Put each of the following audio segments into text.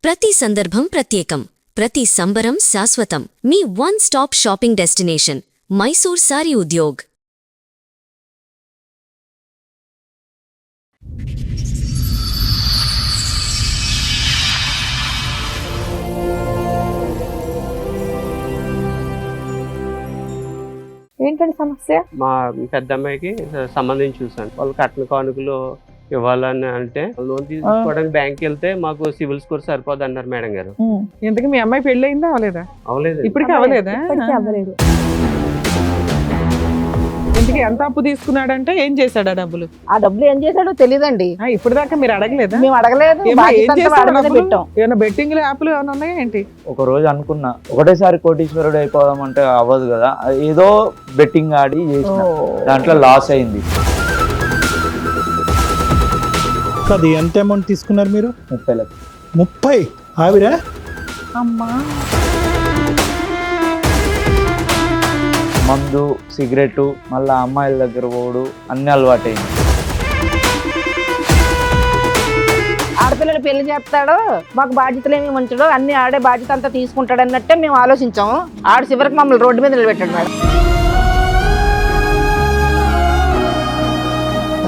ప్రతి సందర్భం ప్రత్యేకం, ప్రతి సంబరం శాశ్వతం. మీ one stop shopping destination Mysore sari Udyog. ఏంటండి సమస్య? మా పెద్ద అమ్మాయికి సంబంధించి చూసాను. వాళ్ళు కట్న కానుకలు ఇవ్వాలని అంటే లోన్ తీసుకోవడానికి బ్యాంక్ వెళ్తే మాకు సివిల్ స్కోర్ సరిపోదు అన్నారు మేడం గారు. ఇంతకీ మీ అమ్మాయి పెళ్లి అయిందా అవలేదా? అవలేదు. ఇప్పటికీ అవలేదా? అవ్వలేదు. ఇంతకీ ఎంత అప్పు తీసుకున్నాడంటే ఏం చేశాడు ఆ డబ్బులు? ఆ డబ్బులు ఏం చేశాడో తెలియదండి. ఇప్పుడు దాకా మీరు అడగలేదా? మేము అడగలేదు. ఏం బాధ్యత అంతా చేశాడు వాడి మీద డబ్బులు? పెట్టాం. ఏమైనా బెట్టింగ్లు యాప్లు ఏమైనా ఉన్నాయా ఏంటి? ఒక రోజు అనుకున్నా ఒకటేసారి కోటీశ్వరుడు అయిపోదాం అంటే అవ్వదు కదా, ఏదో బెట్టింగ్ ఆడి చేసిన దాంట్లో లాస్ అయింది. అది ఎంత అమౌంట్ తీసుకున్నారు మీరు? 30 లక్షలు. 30? ఆవిరా? అమ్మా మందు, సిగరెట్, మళ్ళీ అమ్మాయిల దగ్గర పోడు అన్ని అలవాటైంది. ఆడపిల్లలు పెళ్లి చేస్తాడు, మాకు బాధ్యతలు ఏమి ఉంచడు, అన్ని ఆడే బాధ్యత అంతా తీసుకుంటాడు అన్నట్టే మేము ఆలోచించాము. ఆడ చివరికి మమ్మల్ని రోడ్డు మీద నిలబెట్టాడు మేడం.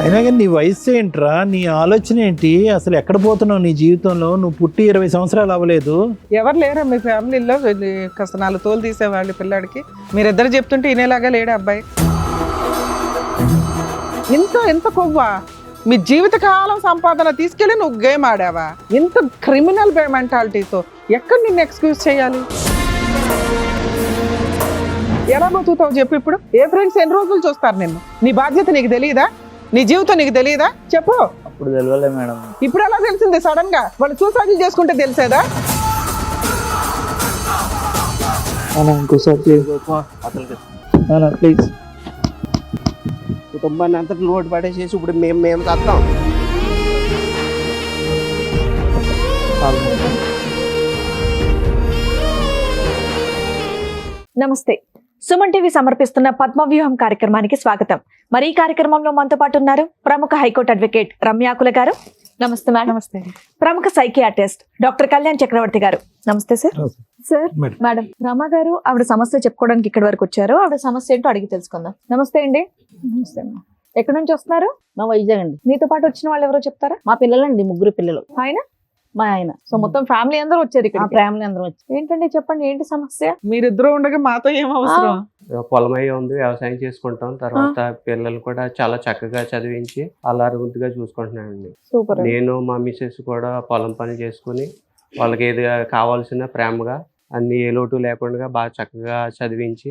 అయినా కానీ నీ వయసు ఏంట్రా, నీ ఆలోచన ఏంటి, అసలు ఎక్కడ పోతున్నావు నీ జీవితంలో? నువ్వు పుట్టి 20 సంవత్సరాలు అవ్వలేదు. ఎవరు లేరా మీ ఫ్యామిలీలో కాస్త 4 తోలు తీసేవాళ్ళు పిల్లాడికి? మీరిద్దరు చెప్తుంటే ఇనేలాగా లేడా అబ్బాయి? ఎంత కొవ్వా? మీ జీవితకాలం సంపాదన తీసుకెళ్ళి నువ్వు గేమ్ ఆడావా? ఇంత క్రిమినల్ మెంటాలిటీతో ఎక్కడ నిన్ను ఎక్స్క్యూజ్ చేయాలి? ఎలా బతుకుతావు చెప్పు? ఇప్పుడు ఏ ఫ్రెండ్స్ ఎన్ని రోజులు చూస్తారు నిన్ను? నీ బాధ్యత నీకు తెలియదా? నీ జీవితం నీకు తెలియదా? చెప్పు. అప్పుడు తెలియలే మేడం. ఇప్పుడు ఎలా తెలిసింది సడన్ గా? వాళ్ళు సూసైడ్ చేసుకుంటే తెలిసేదా? ఇంకోసారి ప్లీజ్. కుటుంబాన్ని అంతా లోటు పడేసేసి ఇప్పుడు మేము తత్తాం. నమస్తే. సుమన్ టీవీ సమర్పిస్తున్న పద్మవ్యూహం కార్యక్రమానికి స్వాగతం. మరి ఈ కార్యక్రమంలో మనతో పాటు ఉన్నారు ప్రముఖ హైకోర్టు అడ్వకేట్ రమ్యాకుల గారు. నమస్తే మేడం. నమస్తే. ప్రముఖ సైకియాట్రిస్ట్ డాక్టర్ కళ్యాణ్ చక్రవర్తి గారు. నమస్తే సార్. సార్ మేడం రమ గారు ఆవిడ సమస్య చెప్పుకోవడానికి ఇక్కడి వరకు వచ్చారు. ఆవిడ సమస్య ఏంటో అడిగి తెలుసుకుందాం. నమస్తే అండి. నమస్తే. ఎక్కడి నుంచి వస్తున్నారు? మా వైజాగ్ అండి. మీతో పాటు వచ్చిన వాళ్ళు ఎవరో చెప్తారా? మా పిల్లలండి, 3 పిల్లలు. ఆయన మా ఆయన. సో మొత్తం ఫ్యామిలీ అందరూ వచ్చారు ఇక్కడ. ఫ్యామిలీ అందరం వచ్చి. ఏంటండి చెప్పండి, ఏంటి సమస్య? మీరిద్దరు ఉండగా మాతో ఏం అవసరం? పొలం అయ్యి ఉంది, వ్యవసాయం చేసుకుంటాం. తర్వాత పిల్లలు కూడా చాలా చక్కగా చదివించి అల్లారుముద్దుగా చూసుకుంటున్నానండి. సూపర్. నేను మా మిసెస్ కూడా పొలం పని చేసుకుని వాళ్ళకి ఏది కావాల్సిన ప్రేమగా అన్ని ఏ లోటు లేకుండా బాగా చక్కగా చదివించి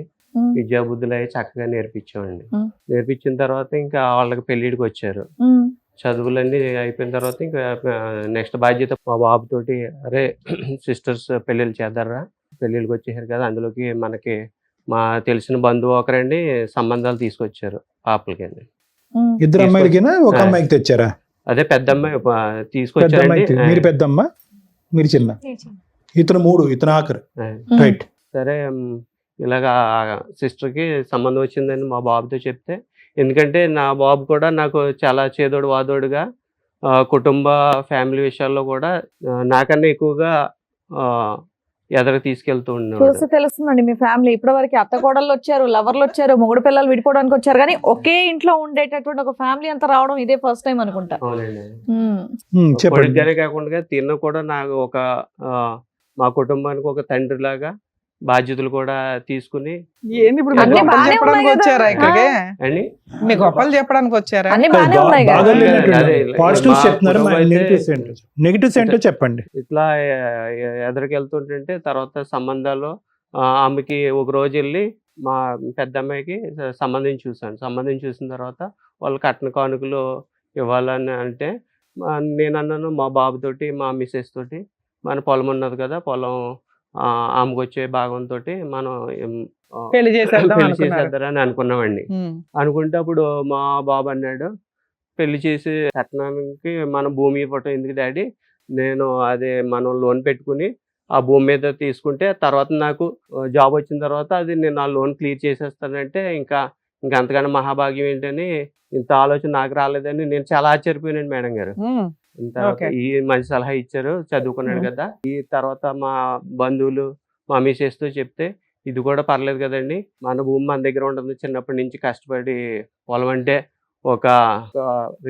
విద్యా బుద్ధులు అవి చక్కగా నేర్పించామండి. నేర్పించిన తర్వాత ఇంకా వాళ్ళకి పెళ్లిడికి వచ్చారు. చదువులన్నీ అయిపోయిన తర్వాత ఇంకా నెక్స్ట్ బాధ్యత మా బాబుతోటి, అరే సిస్టర్స్ పెళ్ళిళ్ళు చేద్దారా, పెళ్ళిళ్ళకి వచ్చేసారు కదా, అందులోకి మనకి మా తెలిసిన బంధువు ఒకరండి సంబంధాలు తీసుకొచ్చారు పాపలకి. ఇద్దరు అమ్మాయిలకినా ఒక అమ్మాయికి తెచ్చారా? అదే పెద్ద అమ్మాయి తీసుకొచ్చారండి. మీరు పెద్దమ్మ, మీరు చిన్న, ఇతను 3, ఇతను ఆఖరు. రైట్. సరే ఇలాగా సిస్టర్కి సంబంధం వచ్చిందని మా బాబుతో చెప్తే, ఎందుకంటే నా బాబు కూడా నాకు చాలా చేదోడు వాదోడుగా కుటుంబ ఫ్యామిలీ విషయాల్లో కూడా నాకన్నా ఎక్కువగా ఎదరికి తీసుకెళ్తూ ఉన్నాడు. చూసి తెలుస్తుందండి మీ ఫ్యామిలీ. ఇప్పటి వరకు అత్త కోడళ్ళు వచ్చారు, లవర్లు వచ్చారు, మొగుడు పిల్లలు విడిపోవడానికి వచ్చారు, కానీ ఒకే ఇంట్లో ఉండేటటువంటి ఒక ఫ్యామిలీ అంతా రావడం ఇదే ఫస్ట్ టైం అనుకుంటా. అవునండి. కొడుకుగానే కాకుండా తిన్న కూడా నాకు ఒక మా కుటుంబానికి ఒక తండ్రి లాగా బాధ్యతలు కూడా తీసుకుని. ఏంది ఇప్పుడు మీకు గొప్పలు చెప్పడానికి వచ్చారా ఇక్కడికి? అని మీకు గొప్పలు చెప్పడానికి వచ్చారా? అన్ని బాగానే ఉన్నాయి కదా. పాజిటివ్స్ చెప్తున్నారు, నెగిటివ్స్ ఏంటో చెప్పండి. ఇట్లా ఎదరికి వెళ్తుంటే తర్వాత సంబంధాలు ఆమెకి ఒక రోజు వెళ్ళి మా పెద్ద అమ్మాయికి సంబంధం చూసిన తర్వాత వాళ్ళు కట్న కానుకలు ఇవ్వాలని అంటే నేను అన్నాను మా బాబుతోటి, మా మిస్సెస్ తోటి, మన పొలం ఉన్నది కదా, పొలం ఆమెకు వచ్చే భాగంతో మనం పెళ్లి చేసేద్దారని అనుకున్నామండి. అనుకుంటే అప్పుడు మా బాబు అన్నాడు, పెళ్లి చేసి కట్నానికి మన భూమి ఇవ్వటం ఎందుకు డాడీ, నేను అదే మనం లోన్ పెట్టుకుని ఆ భూమి మీద తీసుకుంటే తర్వాత నాకు జాబ్ వచ్చిన తర్వాత అది నేను ఆ లోన్ క్లియర్ చేసేస్తానంటే ఇంకా అంతకన్నా మహాభాగ్యం ఏంటని, ఇంత ఆలోచన నాకు రాలేదని నేను చాలా ఆశ్చర్యపోయానండి మేడం గారు. తర్వాత Okay. ఈ మంచి సలహా ఇచ్చారు, చదువుకున్నాడు కదా. ఈ తర్వాత మా బంధువులు మా మిసెస్ తో చెప్తే ఇది కూడా పర్లేదు కదండి, మన భూమి మన దగ్గర ఉంటుంది, చిన్నప్పటి నుంచి కష్టపడి పొలం అంటే ఒక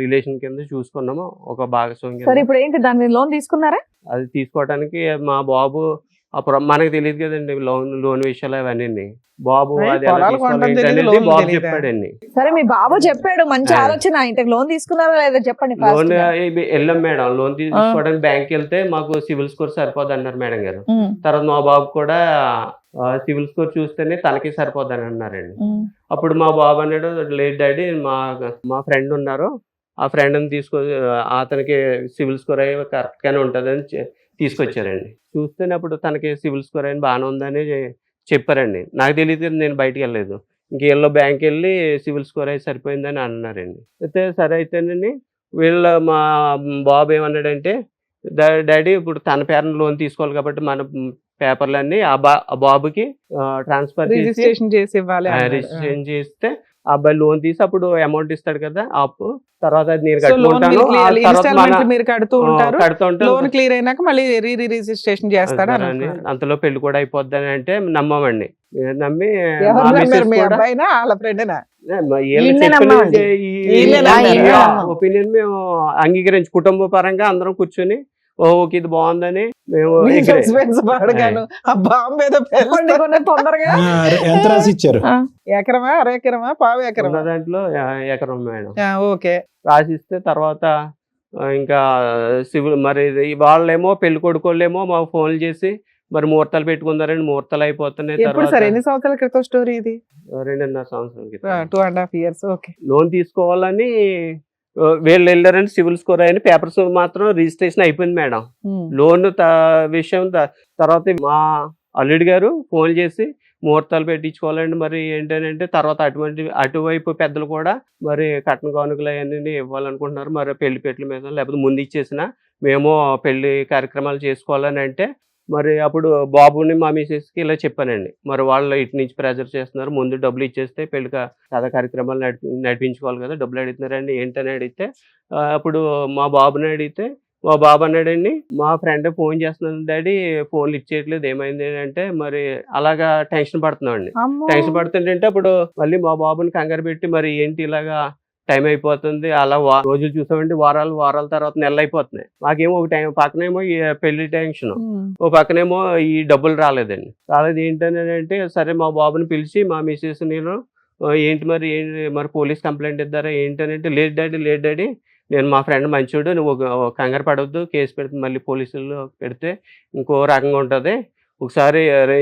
రిలేషన్ కింద చూసుకున్నాము, ఒక భాగస్వామి సరే కింద. ఇప్పుడు ఏంటి దాని మీద లోన్ తీసుకున్నారా? అది తీసుకోవడానికి మా బాబు అప్పుడు మనకు తెలియదు కదండి లోన్ విషయాలు అవన్నీ. బాబు ఏయ్, అది ఎలా పొలాలు తీసుకోవాలి కొనడం ఏంటి తెలీదు, అనేది లోన్లు బాబు తెలీదా? చెప్పాడండి. సరే మీ బాబు చెప్పాడు, మంచి ఆ. ఆలోచన. ఇంతకు లోన్ తీసుకున్నారా లేదా చెప్పండి లోన్ fast గా. వెళ్ళాం మేడం, లోన్ తీసుకోవడానికి బ్యాంక్ వెళ్తే మాకు సివిల్ స్కోర్ సరిపోదు అన్నారు మేడం గారు. తర్వాత మా బాబు కూడా సివిల్ స్కోర్ చూస్తేనే తనకి సరిపోద్ది అని అన్నారండి. అప్పుడు మా బాబు అన్నాడు, లేదు డాడీ, మా ఫ్రెండ్ ఉన్నారు, ఆ ఫ్రెండ్ని అతనికి సివిల్ స్కోర్ అయ్యి కరెక్ట్గానే ఉంటుందని తీసుకొచ్చారండి. చూస్తేనే అప్పుడు తనకి సివిల్ స్కోర్ అయిన బాగానే ఉందని చెప్పారండి. నాకు తెలియదు కదా, నేను బయటికి వెళ్ళలేదు. ఇంకేళ్ళో బ్యాంక్ వెళ్ళి సివిల్ స్కోర్ అయి సరిపోయిందని అన్నారండి. అయితే సరే అయితేనండి, మా బాబు ఏమన్నాడంటే, డాడీ ఇప్పుడు తన పేరున లోన్ తీసుకోవాలి కాబట్టి మన పేపర్లన్నీ ఆ బాబుకి ట్రాన్స్ఫర్ చేసి రిజిస్ట్రేషన్ చేసి ఇవ్వాలి అన్నారు. రిజిస్ట్రేషన్ చేస్తే ఆ అబ్బాయి లోన్ తీసి అప్పుడు అమౌంట్ ఇస్తాడు కదా అప్పు, తర్వాత అది నేను సో లోన్ కట్టుకుంటాను, ఆ తర్వాత ఇన్స్టాల్మెంట్ మీరు కడుతూ ఉంటారు, కడుతూ ఉంటాను లోన్ క్లియర్ అయినాక మళ్ళీ రిజిస్ట్రేషన్ చేస్తాడు అని అనుకున్నారు. అంతలో పెళ్లి కూడా అయిపోద్దని అంటే నమ్మమండి. నమ్మి ఎవరు మా నమ్మారు? మిస్సెస్ మీ కూడా అబ్బాయినా వాళ్ళ ఫ్రెండ్నా? ఈయన్నే నమ్మామండి. ఈయన్నే నమ్మారు. ఒపీనియన్ మేము అంగీకరించి కుటుంబ పరంగా అందరం కూర్చొని ఓకే ఇది బాగుందని మేము మీ agree. suspense పాడగాను. ఆ బాంబు ఏదో కొన్ని కొన్ని తొందరగా ఎంత రాసి ఇచ్చారు? ఎకరమా, అర ఎకరమా, పావు ఉన్న ఎకరమా? దాంట్లో ఎకరం మేడం ఓకే. రాసిస్తే తర్వాత ఇంకా సివిల్ మరి వాళ్ళేమో పెళ్లి కొడుకోళ్ళేమో మాకు ఫోన్లు చేసి మరి ముహూర్తాలు పెట్టుకున్నారండి, ముహూర్తాలు అయిపోతున్నాయి. ఎప్పుడు సార్, తర్వాత ఎన్ని సంవత్సరాల క్రితం స్టోరీ ఇది? 2.5 సంవత్సరాల క్రితం 2.5 years. ఓకే. లోన్ తీసుకోవాలని వీళ్ళు వెళ్ళారండి, సివిల్ స్కోర్ అయిన పేపర్స్ మాత్రం రిజిస్ట్రేషన్ అయిపోయింది మేడం. లోన్ విషయం తర్వాత మా అల్లుడి గారు ఫోన్ చేసి ముహూర్తాలు పెట్టించుకోవాలండి, మరి ఏంటంటే తర్వాత అటువైపు పెద్దలు కూడా మరి కట్న కానుకలు అవన్నీ ఇవ్వాలనుకుంటున్నారు, మరి పెళ్లి పెట్ల మీద లేకపోతే ముందు ఇచ్చేసిన మేము పెళ్లి కార్యక్రమాలు చేసుకోవాలని అంటే, మరి అప్పుడు బాబుని మా మిసెస్కి ఇలా చెప్పానండి. మరి వాళ్ళు ఇటు నుంచి ప్రెజర్ చేస్తున్నారు, ముందు డబ్బులు ఇచ్చేస్తే పెళ్లి కథా కార్యక్రమాలు నడిపించుకోవాలి కదా, డబ్బులు అడుగుతున్నారండి ఏంటని అడిగితే, అప్పుడు మా బాబుని అడిగితే మా బాబు అన్నాడండి, మా ఫ్రెండ్ ఫోన్ చేస్తున్నాను డాడీ, ఫోన్లు ఇచ్చేయట్లేదు, ఏమైంది అంటే మరి అలాగా టెన్షన్ పడుతున్నామండి. టెన్షన్ పడుతుంటే అప్పుడు మళ్ళీ మా బాబుని కంగారు పెట్టి మరి ఏంటి ఇలాగా టైం అయిపోతుంది, అలా రోజులు చూసామండి, వారాల తర్వాత నెలలు అయిపోతున్నాయి. మాకేమో ఒక టైం పక్కనేమో ఈ పెళ్లి టెన్షన్, ఓ పక్కనేమో ఈ డబ్బులు రాలేదు ఏంటని అంటే, సరే మా బాబుని పిలిచి మా మిసెస్ నేను ఏంటి మరి పోలీస్ కంప్లైంట్ ఇద్దారా ఏంటనంటే, లేదు డాడీ నేను మా ఫ్రెండ్ మంచోడు, నువ్వు కంగారు పడవద్దు, కేసు పెడితే మళ్ళీ పోలీసులు పెడితే ఇంకో రకంగా ఉంటుంది, ఒకసారి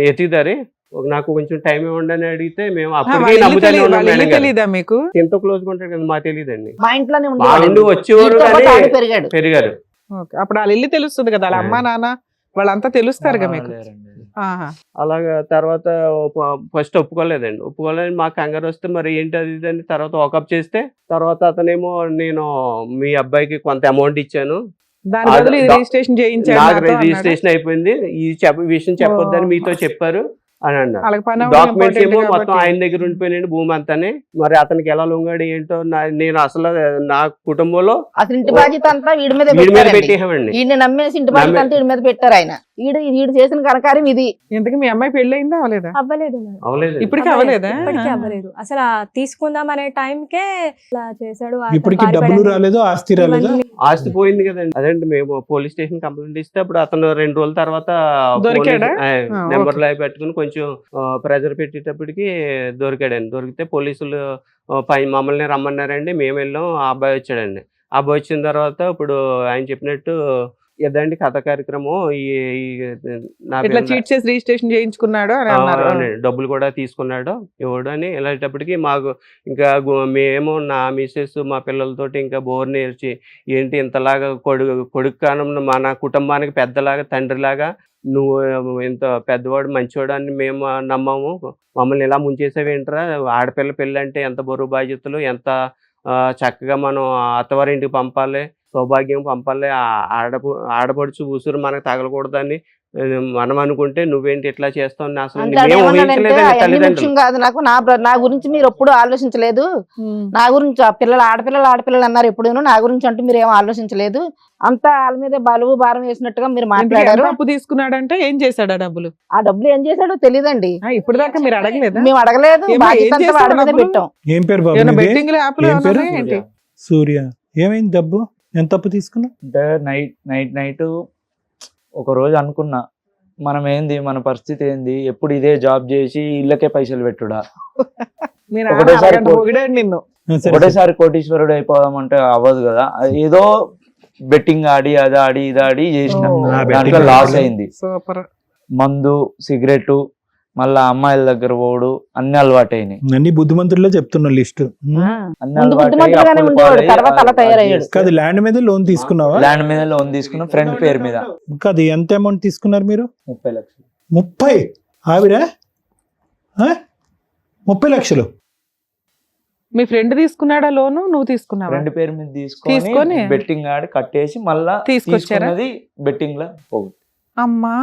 ఎత్తిదారి నాకు కొంచెం టైం ఇవ్వండి అని అడిగితే మేము అప్పటికే నమ్ముతానే ఉన్నాం మేడం గారు. తెలీదా మీకు? ఎంతో క్లోజ్ గా ఉంటాడు కదా, మాకు తెలియదండి. మా ఇంట్లోనే మా నుండి వచ్చేవారు వీడితో పాటు కానీ ఆడు పెరిగాడు. పెరిగారు. ఓకే. అప్పుడు వాళ్ళ ఇల్లు తెలుస్తుంది కదా, వాళ్ళ అమ్మా నాన్న వాళ్ళంతా తెలుస్తారుగా మీకు. ఆహా. అలాగా తర్వాత ఫస్ట్ ఒప్పుకోలేదండి. మాకు కంగారు వస్తే మరి ఏంటి అది ఇది అని తర్వాత వాకప్ చేస్తే, తర్వాత అతనేమో నేను మీ అబ్బాయికి కొంత అమౌంట్ ఇచ్చాను, దాని బదులు రిజిస్ట్రేషన్ చేయించాడు నాకు నాతో అన్నాడా? రిజిస్ట్రేషన్ అయిపోయింది, ఈ విషయం చెప్పొద్దని మీతో చెప్పారు అని అన్నారు. వాళ్ళకి పని అవ్వడం డాక్యుమెంట్స్ important ఏమో మొత్తం కాబట్టి. ఆయన దగ్గర ఉండిపోయినండి భూమి అంతానే. మరి అతనికి ఎలా లొంగాడు ఏంటో నేను అసలు నా కుటుంబంలో అసలు ఇంటి బాధ్యత అంతా వీడి మీద వీడి మీద పెట్టారండి. పెట్టేసామండి. ఈయన నమ్మేసి ఇంటి బాధ్యత అంతా వీడి మీద పెట్టారు ఆయన. ఈడు చేసిన కనకార్యం ఇది. ఇంతకీ మీ అమ్మాయి పెళ్లి అయిందా అవలేదా? అవ్వలేదు మేడం. అవలేదు. ఇప్పటికీ అవలేదా? ఇప్పటికీ అవ్వలేదు. అసలు ఆ తీసుకుందాం అనే టైంకే ఇలా చేశాడు. ఆ ఇప్పటికి పారిపోయాడు. డబ్బులు రాలేదు, ఆస్తి రాలేదు. ఇవన్నీ ఆస్తి పోయింది కదండి. అదేంటి మేము పోలీస్ స్టేషన్ కంప్లైంట్ ఇస్తే అప్పుడు అతను 2 రోజుల తర్వాత దొరికాడా? నెంబర్ లో పెట్టుకుని కొంచెం ప్రెజర్ పెట్టేటప్పటికి దొరికాడండి. దొరికితే పోలీసులు మమ్మల్ని రమ్మన్నారండి, మేము వెళ్ళాం. ఆ అబ్బాయి వచ్చాడండి. ఆ అబ్బాయి వచ్చిన తర్వాత ఇప్పుడు ఆయన చెప్పినట్టు ఏదండి కథ కార్యక్రమం నా ఇట్లా పేరున చీట్ చేసి రిజిస్ట్రేషన్ చేయించుకున్నాడు అని అన్నారు. అవునండి, డబ్బులు కూడా తీసుకున్నాడు ఇవ్వడు అని. వెళ్ళేటప్పటికి మాకు ఇంకా మేము నా మిసెస్ మా పిల్లలతోటి ఇంకా బోర్ నేర్చి ఏంటి ఇంతలాగా కొడుకు కానం మన కుటుంబానికి పెద్దలాగా తండ్రిలాగా నువ్వు ఇంత పెద్దవాడు మంచివాడు అని మేము నమ్మాము, మమ్మల్ని ఇలా ముంచేసావేంట్రా, ఆడపిల్ల పెళ్ళి అంటే ఎంత బరువు బాధ్యతలు, ఎంత చక్కగా మనం అత్తవారింటికి పంపాలి, సౌభాగ్యం పంపాలి, ఆడపడుచు ఉసురు మనకు తగలకూడదని మనం అనుకుంటే నువ్వేంటి ఇట్లా చేస్తావు అని అసలు అంటే మేము అదేమన్నానంటే ఊహించలేదండి అవన్నీ ముఖ్యం తల్లిదండ్రులు. కాదు నాకు, నా గురించి మీరు ఎప్పుడు ఆలోచించలేదు. నా గురించి ఆ ఆడపిల్లలు అన్నారు ఎప్పుడూను, నా గురించి అంటూ మీరు ఏం ఆలోచించలేదు. అంతా వాళ్ళ మీద బలువు భారం వేసినట్టుగా మీరు ఇంతకీ మాట్లాడారు. ఎంత అప్పు తీసుకున్నాడంటే ఏం చేశాడు ఆ డబ్బులు? ఆ డబ్బులు ఏం చేశాడో తెలియదండి. ఇప్పుడు దాకా మీరు అడగలేదా? మేము అడగలేదు, ఏమ్మా, బాధ్యత ఏం అంతా చేశాడు వాడి మీద డబ్బులు? పెట్టాం. ఏం పేరు బాబు ఏమైనా నీది? బెట్టింగ్ యాప్లు ఏం పేరు? ఏంటి? సూర్య. ఏమైంది డబ్బు? ఎంత అప్పు తీసుకున్నావు? అంటే నైట్ ఒక రోజు అనుకున్నా, మనం ఏంది, మన పరిస్థితి ఏంది, ఎప్పుడు ఇదే జాబ్ చేసి ఇళ్ళకే పైసలు పెట్టుడా, మీ నాన్న ఒకటేసారి అరగంట పొగిడాడు నిన్ను. సరే, ఒకటేసారి కోటీశ్వరుడు అయిపోదాం అంటే అవ్వదు కదా. ఏదో బెట్టింగ్ ఆడి అది ఆడి ఇది ఆడి చేసిన, ఆ దాంట్లో betting లాస్ ఆటలు. అయింది. సూపర్. మందు, సిగరెట్, మళ్ళా అమ్మాయిల దగ్గర పోడు, అన్ని అలవాటైనాయి. అన్ని బుద్ధిమంతుల్లో చెప్తున్నా లిస్ట్. అన్ని ముందు అలవాటై బుద్ధిమంతుడుగానే అప్పులు ఉండేవాడు, పాలై తర్వాత అలా అది తయారయ్యాడు. చేస్తే కాదు, ల్యాండ్ మీద లోన్ తీసుకున్నావా? ల్యాండ్ మీద లోన్ తీసుకున్న ఫ్రెండ్ పేరు మీద కాదు, ఎంత అమౌంట్ తీసుకున్నారు మీరు? 30 లక్షలు. 30? ఆవిరా 30 లక్షలు? మీ ఫ్రెండ్ తీసుకున్నాడా లోను, నువ్వు తీసుకున్నావా? ఫ్రెండ్ పేరు మీద తీసుకొని తీసుకొని బెట్టింగ్ ఆడి కట్టేసి మళ్ళా తీసుకొచ్చారా? తీసుకున్నది బెట్టింగ్ లా పోగు. అమ్మా,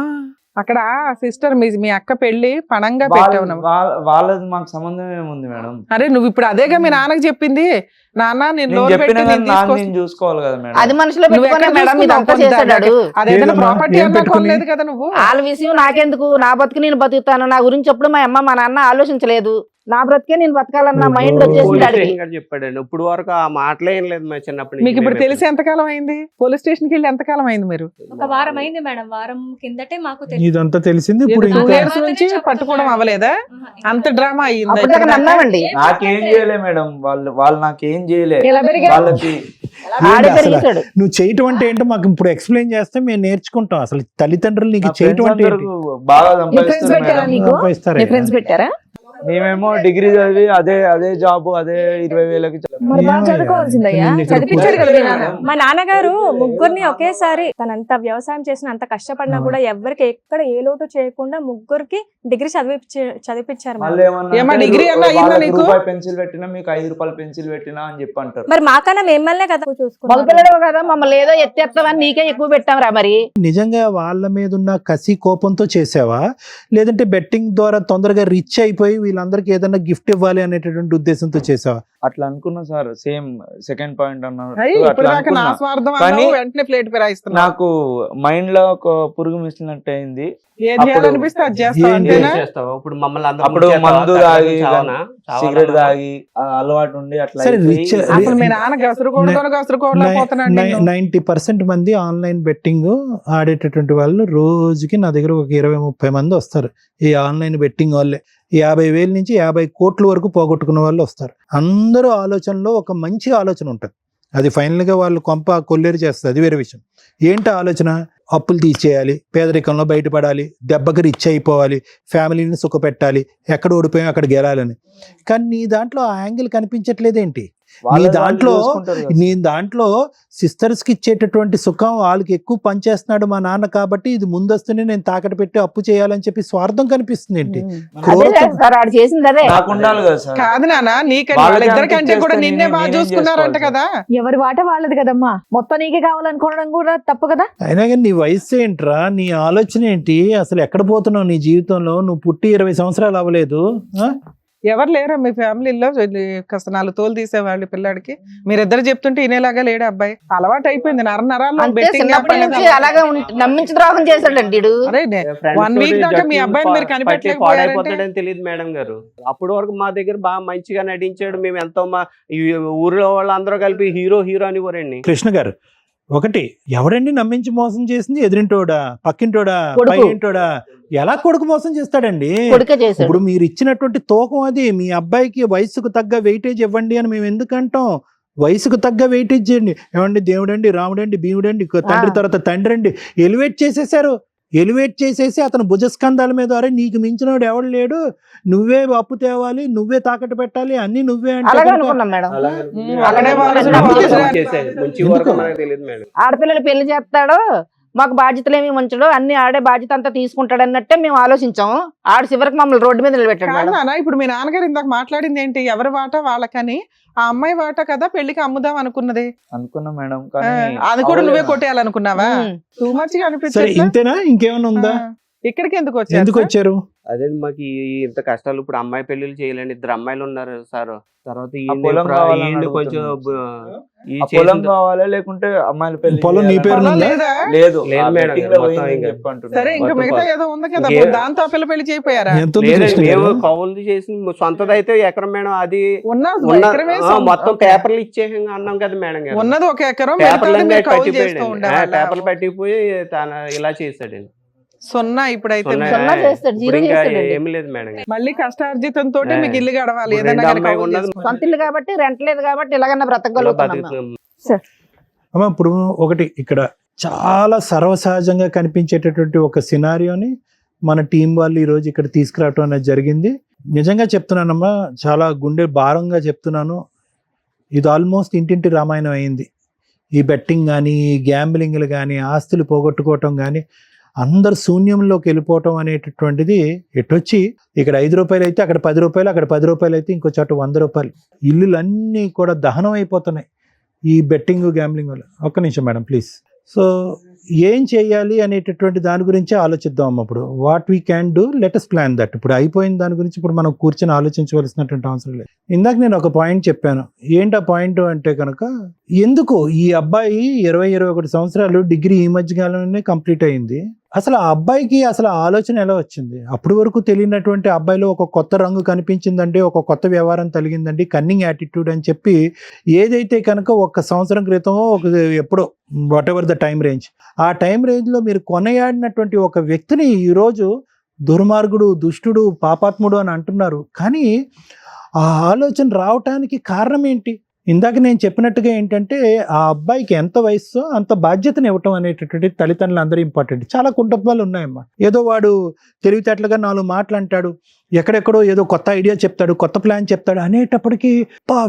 అక్కడ సిస్టర్ మీ అక్క పెళ్లి పణంగా పెట్టావు నువ్వు. వాళ్ళది మాకు సంబంధం ఏముంది మేడం? అరే నువ్వు ఇప్పుడు అదేగా మీ నాన్నకి చెప్పింది, నాన్న నేను నేను లోన్ చెప్పిన పెట్టి కానీ నేను నాకు తీసుకొస్తా. నేను చూసుకోవాలి కదా మేడం. అది మనసులో నువ్వు పెట్టుకునే ఎక్కడ మేడం ఇదంతా చూసుకున్నావు? చేశాడు. అదేదైనా ఏదమ్మా? ప్రాపర్టీ ఏం అన్నా పెట్టుకుని? కొనలేదు కదా నువ్వు. వాళ్ళ విషయం నాకెందుకు, నా బతుకు నేను బతుకుతాను. నా గురించి ఎప్పుడు మా అమ్మ మా నాన్న ఆలోచించలేదు. నా బ్రతికే నేను బతకాలన్న మైండ్ వచ్చేసింది పోలీస్ అడిగి. స్టేషన్ గారు చెప్పాడండి. ఇప్పుడు వరకు ఆ మాటలే ఏం లేదు మా చిన్నప్పటి మీకు ఇప్పుడు నుంచి తెలిసి ఎంతకాలం అయింది? పోలీస్ స్టేషన్ కి వెళ్ళి ఎంతకాలం అయింది మీరు? ఒక వారం అయింది మేడం, వారం కిందటే మాకు ఇదంతా తెలిసింది ఇప్పుడు. టూ ఇంకా ఇయర్స్ నుంచి పట్టుకోవడం అవ్వలేదా? అంత డ్రామా అయ్యిందా? అప్పటిదాకా నమ్మామండి. నాకేం చేయలే మేడం, వాళ్ళు నాకేం చేయలే. ఎలా పెరిగారు? వాళ్ళకి ఆడే అసలు పెరిగాడు. నువ్వు చేయటం అంటే ఏంటో మాకు ఇప్పుడు ఎక్స్ప్లెయిన్ చేస్తే మేము నేర్చుకుంటాం. అసలు తల్లిదండ్రులు నీకు నా చేయటం friends అంటే అందరూ బాగా ఫ్రెండ్స్ సంపాదిస్తారు పెట్టారా మేడం. నీకు? సంపాదిస్తారా? నీ ఫ్రెండ్స్ పెట్టారా? మేమేమో డిగ్రీ చదివి అదే జాబ్ అదే 20,000కి మరి బాగా ఏమయ్యా? చదువుకోవాల్సిందయ్యా, నిన్ను ఇక్కడ చదివించాడు కదా మీ నాన్న. మా నాన్నగారు ముగ్గురిని ఒకేసారి తనంత వ్యవసాయం చేసిన అంత కష్టపడినా కూడా ఎవరికి ఎక్కడ ఏ లోటు చేయకుండా ముగ్గురికి డిగ్రీ చదివిపించారు మళ్ళీ మేడం. ఏమ్మా, డిగ్రీ అన్నా అయ్యిందా నీకు? రూపాయి పెన్సిల్ పెట్టినా మీకు 5 రూపాయల పెన్సిల్ పెట్టినా అని చెప్పి అంటారు. మరి మాకన్నా మిమ్మల్నే కదా చూసుకున్నారు. మగపిల్లడు కదా, మమ్మల్ని ఏదో ఎత్తేస్తామని నీకే ఎక్కువ పెట్టాంరా మరి. నిజంగా వాళ్ళ మీద ఉన్న కసి కోపంతో చేసావా, లేదంటే బెట్టింగ్ ద్వారా తొందరగా రిచ్ అయిపోయి వీళ్ళందరికీ ఏదైనా గిఫ్ట్ ఇవ్వాలి అనేటటువంటి ఉద్దేశంతో చేసావా? అట్లా అనుకున్నా సార్, సేమ్ సెకండ్ పాయింట్ అన్నారు. అయ్యి, ఇప్పుడు అట్లా దాకా నా అనుకున్నా. స్వార్థం కానీ అన్నావు, వెంటనే ప్లేట్ ఫిరాయిస్తున్నావు. నాకు మైండ్ లో ఒక పురుగు మిసిలినట్టు అయింది. ఏం చేయాలనిపిస్తే అది చేస్తావు ఏం అంతేనా? చేస్తావా? ఇప్పుడు మమ్మల్ని అందరూ అప్పుడు ముంచేస్తావా? మందు తాగి చావనా? సిగరెట్ చావాలన్నా? తాగి ఆ అలవాటు ఉండి అట్లా సరే, అయిపోయి రిచ్ అసలు మీ నాన్న గసరుకోవడం 90% మంది ఆన్లైన్ బెట్టింగ్ ఆడేటటువంటి వాళ్ళు రోజుకి నా దగ్గర ఒక 20-30 మంది వస్తారు. ఈ ఆన్లైన్ బెట్టింగ్ వాళ్ళే 50,000 నుంచి 50 కోట్ల వరకు పోగొట్టుకున్న వాళ్ళు వస్తారు. అందరూ ఆలోచనలో ఒక మంచి ఆలోచన ఉంటుంది. అది ఫైనల్గా వాళ్ళు కొంప కొల్లేరు చేస్తుంది, అది వేరే విషయం. ఏంటి ఆలోచన? అప్పులు తీసేయాలి, పేదరికంలో బయటపడాలి, దెబ్బకి రిచ్ అయిపోవాలి, ఫ్యామిలీని సుఖపెట్టాలి, ఎక్కడ ఓడిపోయాం అక్కడ గెలాలని. కానీ నీ దాంట్లో ఆ యాంగిల్ కనిపించట్లేదేంటి? నీ దాంట్లో సిస్టర్స్ కి ఇచ్చేటటువంటి సుఖం వాళ్ళకి ఎక్కువ పనిచేస్తున్నాడు మా నాన్న, కాబట్టి ఇది ముందస్తునే నేను తాకట్టు పెట్టి అప్పు చేయాలని చెప్పి స్వార్థం కనిపిస్తుంది ఏంటి? అదే సార్ ఆడు చేసింది అదే. నాకు ఉండాలి కదా సార్. కాదు నాన్న, నీకంటే వాళ్ళకి వాళ్ళిద్దరికంటే కూడా అంత నిన్నే బాగా నేనేం చూసుకున్నారంట చేసుకోవాలి కదా. ఎవరి వాట వాళ్ళది కదమ్మా, మొత్తం నీకే కావాలనుకోవడం కూడా తప్పు కదా. అయినా కానీ నీ వయసు ఏంట్రా, నీ ఆలోచన ఏంటి, అసలు ఎక్కడ పోతున్నావు నీ జీవితంలో? నువ్వు పుట్టి 20 సంవత్సరాలు అవ్వలేదు. ఎవరు లేరా మీ ఫ్యామిలీలో కాస్త 4 తోలు తీసేవాళ్ళు పిల్లాడికి? మీరిద్దరు చెప్తుంటే ఇనేలాగా లేడు అబ్బాయి. అలవాటు అయిపోయింది నరాల్లో అంతే, betting చిన్నప్పటి అనేది. నుంచి అలాగే నమ్మించి ద్రోహం చేశాడండి వీడు. అరే Friends 1 వీక్ తోటి దాకా మీ జట్లు అబ్బాయిని మీరు పట్టి కనిపెట్టలేకపోయారంటే పాడైపోతాడని తెలియదు మేడం గారు. అప్పటి వరకు మా దగ్గర బాగా మంచిగా నటించాడు. మేము ఎంతో మా ఈ ఊర్లో వాళ్ళందరూ కలిపి హీరో అని కోరండి. కృష్ణ గారు, ఒకటి, ఎవడండి నమ్మించి మోసం చేసింది? ఎదురింటోడా, పక్కింటోడా, కొడుకు. పైంటోడా? ఎలా కొడుకు మోసం చేస్తాడండి? కొడుకే చేశాడు. ఇప్పుడు మీరు ఇచ్చినటువంటి తూకం అది. మీ అబ్బాయికి వయసుకు తగ్గ వెయిటేజ్ ఇవ్వండి అని మేము ఎందుకంటాం? వయసుకు తగ్గ వెయిటేజ్ చేయండి. ఏమండి, దేవుడండి, రాముడండి, భీముడండి, తండ్రి తర్వాత తండ్రి అండి, ఎలివేట్ చేసేసారు. ఎలివేట్ చేసేసి అతను భుజస్కంధాల మీద, అరే నీకు మించినోడు ఎవడు లేడు, నువ్వే అప్పు తేవాలి, నువ్వే తాకట్టు పెట్టాలి, అన్ని నువ్వే అంటే అలాగే కనుక అనుకున్నాం మేడం. అలానే వాళ్ళు నమ్మించి వాళ్ళు చేసేది. ముంచి వరకు మనకు తెలియదు మేడం. ఆడపిల్లలు పెళ్లి చేస్తాడు, మాకు బాధ్యతలు ఏమి ఉంచడు, అన్ని ఆడే బాధ్యత అంతా తీసుకుంటాడు అన్నట్టే మేము ఆలోచించాము. ఆడు చివరికి మమ్మల్ని రోడ్డు మీద నిలబెట్టాడు కాదు మేడం. నాన్న, ఇప్పుడు మీ నాన్నగారు ఇందాక మాట్లాడింది ఏంటి, ఎవరి వాటా వాళ్ళకని, ఆ అమ్మాయి వాటా కదా పెళ్లికి అమ్ముదాం అనుకున్నది, అనుకున్నా మేడం, కానీ అది కూడా నువ్వే అవ్వలేదు. కొట్టేయాలనుకున్నావా? టూ మచ్ గా సరే అనిపించింది. ఇంతేనా, ఇంకేమైనా ఉందా? ఇక్కడికి ఎందుకు ఎందుకు వచ్చారు? వచ్చారు? అదే మాకు ఇంత కష్టాలు. ఇప్పుడు అమ్మాయి పెళ్లిళ్ళు చేయలేండి, 2 అమ్మాయిలు ఉన్నారు సార్. తర్వాత పొలం కావాలని ఈయన్ని కొంచెం అడుగుతున్నాను. ఈ ఆ పొలం చేసిన- కావాలా లేకుంటే అమ్మాయిల పెళ్లి పొలం నీ చేయాలా? పేరు పొలం ఉందా? లేదా? లేదు, లేదు ఆ మేడం, betting లో మొత్తం పోయిందని ఇంకా. చెప్పి అంటున్నా. సరే ఇంకా మొత్తం మిగతా పొలం. ఏదో ఉంది కదా, ఇంకే- దాంతో ఆ పిల్ల పెళ్లి చేయిపోయారా? ఎంత ఉంది లేదండి, కృష్ణ మేము గారు? కౌలు చేసి సొంతది అయితే ఎకరం మేడం. అది ఎకరమే మొత్తం పేపర్లు ఇచ్చేసి అన్నాం కదా మేడం గారు. ఉన్నది ఒక ఎకరం, పేపర్లు మిగతాది మీరు కౌలు చేస్తూ పేపర్లు ఉండేవాళ్ళ. పట్టిపోయి ఇలా చేస్తాడండి. సున్నా ఇప్పుడైతే సున్నా. సున్నా చేస్తాడు, ఇప్పుడు జీరో ఇంకా చేస్తాడండి. ఏమీ లేదు మేడం గారు. మళ్ళీ కష్టార్జితంతో ఏ. మీకు ఇల్లు గడవాలి, ఇప్పుడు ఏదైనా రెండు కానీ అమ్మాయి కౌలు ఉన్నది. చేసుకొని. సొంత ఇల్లు కాబట్టి రెంట్ లేదు కాబట్టి ఇలాగన్నా ఇలా బ్రతకగలుగుతున్నాం మేము. బతుకుతున్నాం. అమ్మ ఇప్పుడు ఒకటి ఇక్కడ చాలా సర్వసహజంగా కనిపించేటటువంటి ఒక సినారియోని మన టీం వాళ్ళు ఈరోజు ఇక్కడ తీసుకురావటం అనేది జరిగింది. నిజంగా చెప్తున్నానమ్మా, చాలా గుండె భారంగా చెప్తున్నాను. ఇది ఆల్మోస్ట్ ఇంటింటి రామాయణం అయింది. ఈ బెట్టింగ్ కానీ, ఈ గ్యాంబ్లింగ్లు కానీ, ఆస్తులు పోగొట్టుకోవటం కానీ, అందరు శూన్యంలోకి వెళ్ళిపోవటం అనేటటువంటిది ఎటొచ్చి ఇక్కడ 5 రూపాయలు అయితే అక్కడ 10 రూపాయలు, అక్కడ 10 రూపాయలు అయితే ఇంకో చోట 100 రూపాయలు. ఇల్లులన్నీ కూడా దహనం అయిపోతున్నాయి ఈ బెట్టింగ్ గ్యాంబ్లింగ్ వల్ల. ఒక్క నిమిషం మేడం ప్లీజ్. సో ఏం చేయాలి అనేటటువంటి దాని గురించి ఆలోచిద్దాం అమ్మ. ఇప్పుడు what we can do, let us plan that. ఇప్పుడు అయిపోయిన దాని గురించి ఇప్పుడు మనం కూర్చొని ఆలోచించవలసినటువంటి అవసరం లేదు. ఇందాక నేను ఒక పాయింట్ చెప్పాను. ఏంటి ఆ పాయింట్ అంటే కనుక, ఎందుకు ఈ అబ్బాయి 20-21 సంవత్సరాలు డిగ్రీ ఈ మధ్యకాలంలోనే కంప్లీట్ అయింది. అసలు ఆ అబ్బాయికి అసలు ఆలోచన ఎలా వచ్చింది? అప్పటి వరకు తెలియనటువంటి అబ్బాయిలో ఒక కొత్త రంగు కనిపించిందండి, ఒక కొత్త వ్యవహారం కలిగిందండి, కన్నింగ్ యాటిట్యూడ్ అని చెప్పి ఏదైతే కనుక 1 సంవత్సరం క్రితం ఎప్పుడో what ever the time range, ఆ టైం రేంజ్లో మీరు కొనయాడినటువంటి ఒక వ్యక్తిని ఈరోజు దుర్మార్గుడు, దుష్టుడు, పాపాత్ముడు అని అంటున్నారు. కానీ ఆ ఆలోచన రావటానికి కారణం ఏంటి? ఇందాక నేను చెప్పినట్టుగా ఏంటంటే, ఆ అబ్బాయికి ఎంత వయస్సో అంత బాధ్యతను ఇవ్వటం అనేటటువంటి తల్లిదండ్రులు అందరూ ఇంపార్టెంట్. చాలా కుటుంబాలు ఉన్నాయమ్మా. ఏదో వాడు తెలివితేటలుగా 4 మాటలు అంటాడు, ఎక్కడెక్కడో ఏదో కొత్త ఐడియా చెప్తాడు, కొత్త ప్లాన్ చెప్తాడు అనేటప్పటికీ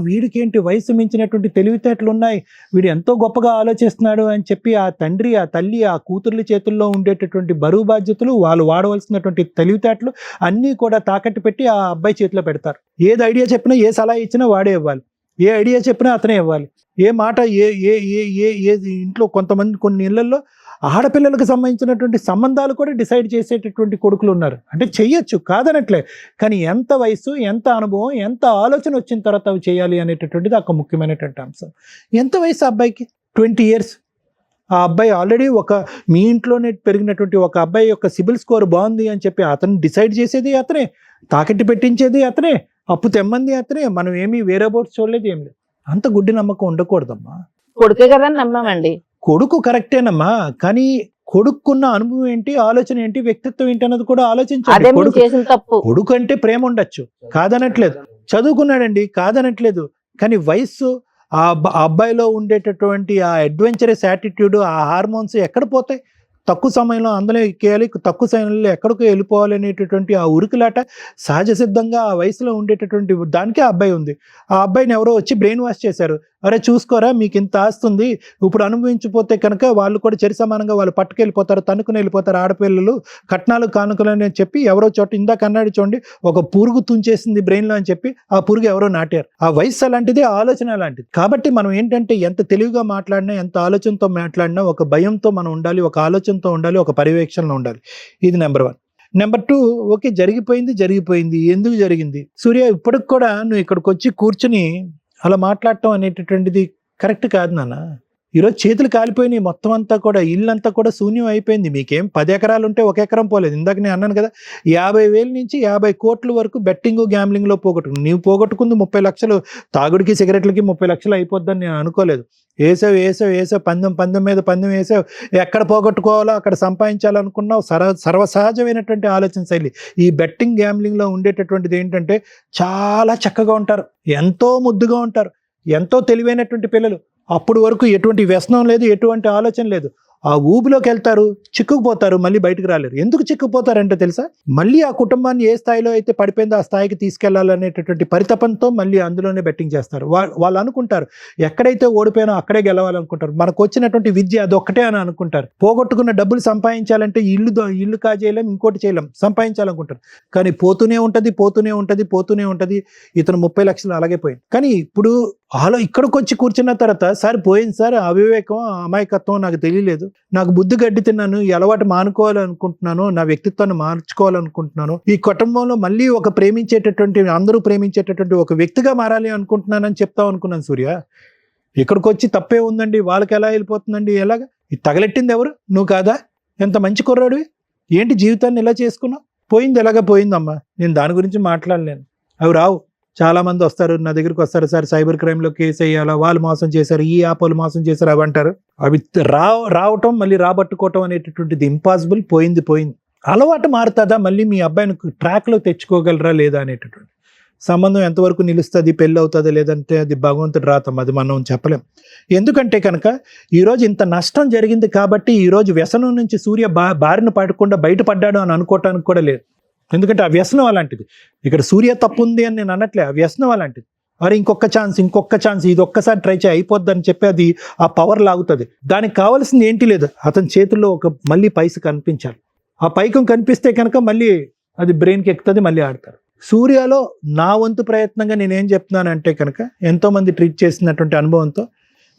వీడికి ఏంటి వయసు మించినటువంటి తెలివితేటలు ఉన్నాయి, వీడు ఎంతో గొప్పగా ఆలోచిస్తున్నాడు అని చెప్పి ఆ తండ్రి, ఆ తల్లి, ఆ కూతుర్ల చేతుల్లో ఉండేటటువంటి బరువు బాధ్యతలు, వాళ్ళు వాడవలసినటువంటి తెలివితేటలు అన్నీ కూడా తాకట్టు పెట్టి ఆ అబ్బాయి చేతిలో పెడతారు. ఏది ఐడియా చెప్పినా, ఏ సలహా ఇచ్చినా వాడే ఇవ్వాలి, ఏ ఐడియా చెప్పినా అతనే ఇవ్వాలి, ఏ మాట ఏ ఏ ఏ ఏ ఏ ఇంట్లో కొన్ని ఇళ్లలో ఆడపిల్లలకు సంబంధించినటువంటి సంబంధాలు కూడా డిసైడ్ చేసేటటువంటి కొడుకులు ఉన్నారు. అంటే చెయ్యొచ్చు, కాదనట్లే, కానీ ఎంత వయసు, ఎంత అనుభవం, ఎంత ఆలోచన వచ్చిన తర్వాత అవి చేయాలి అనేటటువంటిది ఒక ముఖ్యమైనటువంటి అంశం. ఎంత వయసు అబ్బాయికి? 20 years. ఆ అబ్బాయి ఆల్రెడీ మీ ఇంట్లోనే పెరిగినటువంటి ఒక అబ్బాయి యొక్క సిబిల్ స్కోర్ బాగుంది అని చెప్పి అతను డిసైడ్ చేసేది అతనే, తాకట్టు పెట్టించేది అతనే, అప్పు తెమ్మంది అతనే. మనం ఏమీ వేరే బోర్డ్స్ చూడలేదు, ఏం లేదు. అంత గుడ్డి నమ్మకం ఉండకూడదమ్మా. కొడుకే కదా అని నమ్మామండి. కొడుకు కరెక్టేనమ్మా, కానీ కొడుకున్న అనుభవం ఏంటి, ఆలోచన ఏంటి, వ్యక్తిత్వం ఏంటి అన్నది కూడా అదే ఆలోచించాలి. మేము కొడుకు చేసిన తప్పు. కొడుకు అంటే ప్రేమ ఉండొచ్చు, కాదనట్లేదు, చదువుకున్నాడండి, కాదనట్లేదు, కానీ వయస్సు, ఆ అబ్బాయిలో ఉండేటటువంటి ఆ అడ్వెంచరస్ యాటిట్యూడ్, ఆ హార్మోన్స్ ఎక్కడ పోతాయి? తక్కువ సమయంలో అందులో ఎక్కేయాలి, తక్కువ సమయంలో ఎక్కడికో వెళ్ళిపోవాలి అనేటటువంటి ఆ ఉరుకులాట సహజ సిద్ధంగా ఆ వయసులో ఉండేటటువంటి దానికే ఆ అబ్బాయి ఉంది. ఆ అబ్బాయిని ఎవరో వచ్చి బ్రెయిన్ వాష్ చేశారు. అరే చూసుకోరా, మీకు ఇంత ఆస్తుంది, ఇప్పుడు అనుభవించిపోతే కనుక వాళ్ళు కూడా చెరి సమానంగా వాళ్ళు పట్టుకెళ్ళిపోతారు, తన్నుకుని వెళ్ళిపోతారు ఆడపిల్లలు, కట్నాలు కానుకలు అని చెప్పి ఎవరో చోట ఇందాక అన్నాడు చూడండి, ఒక పురుగు తుంచేసింది బ్రెయిన్లో అని చెప్పి ఆ పురుగు ఎవరో నాటారు. ఆ వయసు అలాంటిది, ఆ ఆలోచన అలాంటిది. కాబట్టి మనం ఏంటంటే ఎంత తెలివిగా మాట్లాడినా, ఎంత ఆలోచనతో మాట్లాడినా ఒక భయంతో మనం ఉండాలి, ఒక ఆలోచనతో ఉండాలి, ఒక పర్యవేక్షణలో ఉండాలి. ఇది నెంబర్ 1. నెంబర్ 2, ఓకే జరిగిపోయింది, ఎందుకు జరిగింది? సూర్య, ఇప్పటికి కూడా నువ్వు ఇక్కడికి వచ్చి కూర్చుని అలా మాట్లాడటం అనేటటువంటిది కరెక్ట్ కాదు నాన్న. ఈరోజు చేతులు కాలిపోయినాయి, మొత్తం అంతా కూడా ఇల్లంతా కూడా శూన్యం అయిపోయింది. మీకేం 10 ఎకరాలు ఉంటే 1 ఎకరం పోలేదు. ఇందాక నేను అన్నాను కదా, 50,000 నుంచి 50 కోట్ల వరకు బెట్టింగ్ గ్యాంబ్లింగ్లో పోగొట్టుకుంది. నీవు పోగొట్టుకుంది 30 లక్షలు, తాగుడికి సిగరెట్లకి 30 లక్షలు అయిపోద్దని నేను అనుకోలేదు. వేసావు పందెం మీద పందెం వేసావు, ఎక్కడ పోగొట్టుకోవాలో అక్కడ సంపాదించాలనుకున్నావు. సర్వసహజమైనటువంటి ఆలోచన శైలి. ఈ బెట్టింగ్ గ్యాంబ్లింగ్లో ఉండేటటువంటిది ఏంటంటే, చాలా చక్కగా ఉంటారు, ఎంతో ముద్దుగా ఉంటారు, ఎంతో తెలివైనటువంటి పిల్లలు. అప్పుడు వరకు ఎటువంటి వ్యసనం లేదు, ఎటువంటి ఆలోచన లేదు. ఆ ఊబిలోకి వెళ్తారు, చిక్కుకుపోతారు, మళ్ళీ బయటకు రాలేరు. ఎందుకు చిక్కుకుపోతారంటే తెలుసా, మళ్ళీ ఆ కుటుంబాన్ని ఏ స్థాయిలో అయితే పడిపోయిందో ఆ స్థాయికి తీసుకెళ్లాలనేటటువంటి పరితపంతో మళ్ళీ అందులోనే బెట్టింగ్ చేస్తారు. వాళ్ళు అనుకుంటారు ఎక్కడైతే ఓడిపోయినో అక్కడే గెలవాలనుకుంటారు. మనకు వచ్చినటువంటి విద్య అదొక్కటే అని అనుకుంటారు. పోగొట్టుకున్న డబ్బులు సంపాదించాలంటే ఇల్లు కాజేయలేం, ఇంకోటి చేయలేం, సంపాదించాలనుకుంటారు. కానీ పోతూనే ఉంటది. ఇతను 30 లక్షలు అలాగే పోయింది. కానీ ఇప్పుడు ఇక్కడికి వచ్చి కూర్చున్న తర్వాత సార్ పోయింది సార్, అవివేకం అమాయకత్వం నాకు తెలియలేదు, నాకు బుద్ధి గడ్డి తిన్నాను, ఈ అలవాటు మానుకోవాలనుకుంటున్నాను, నా వ్యక్తిత్వాన్ని మార్చుకోవాలనుకుంటున్నాను, ఈ కుటుంబంలో మళ్ళీ ఒక అందరూ ప్రేమించేటటువంటి ఒక వ్యక్తిగా మారాలి అనుకుంటున్నానని చెప్తావు అనుకున్నాను సూర్య. ఇక్కడికి వచ్చి తప్పే ఉందండి, వాళ్ళకి ఎలా వెళ్ళిపోతుందండి, ఎలాగా ఇది తగలెట్టింది ఎవరు, నువ్వు కాదా? ఎంత మంచి కుర్రాడివి, ఏంటి జీవితాన్ని ఇలా చేసుకున్నావు? పోయింది ఎలాగా పోయిందమ్మా, నేను దాని గురించి మాట్లాడలేను. అవి రావు. చాలా మంది వస్తారు నా దగ్గరికి, వస్తారు సార్ సైబర్ క్రైమ్ లో కేసు వేయాలా, వాళ్ళు మోసం చేశారు, ఈ యాప్ వాళ్ళు మోసం చేశారు, అవి అంటారు. అవి రావటం మళ్ళీ రాబట్టుకోవటం అనేటటువంటిది ఇంపాసిబుల్. పోయింది. అలవాటు మారుతుందా, మళ్ళీ మీ అబ్బాయిని ట్రాక్ లో తెచ్చుకోగలరా లేదా అనేటటువంటి సంబంధం ఎంతవరకు నిలుస్తుంది, పెళ్ళి అవుతుందా లేదంటే అది భగవంతుడు రాతం, అది మనం చెప్పలేం. ఎందుకంటే కనుక ఈరోజు ఇంత నష్టం జరిగింది కాబట్టి ఈరోజు వ్యసనం నుంచి సూర్య బారిన పడకుండా బయటపడ్డాడు అని అనుకోవటానికి కూడా లేదు. ఎందుకంటే ఆ వ్యసనం అలాంటిది. ఇక్కడ సూర్య తప్పు ఉంది అని నేను అనట్లే, ఆ వ్యసనం అలాంటిది. అరే ఇంకొక ఛాన్స్, ఇది ఒక్కసారి ట్రై చేయి అయిపోద్ది అని చెప్పి అది ఆ పవర్ లాగుతుంది. దానికి కావాల్సింది ఏంటి లేదు, అతని చేతుల్లో మళ్ళీ పైస కనిపించాలి. ఆ పైకం కనిపిస్తే కనుక మళ్ళీ అది బ్రెయిన్కి ఎక్కుతుంది, మళ్ళీ ఆడతారు. సూర్యలో నా వంతు ప్రయత్నంగా నేనేం చెప్తున్నానంటే కనుక ఎంతోమంది ట్రీట్ చేసినటువంటి అనుభవంతో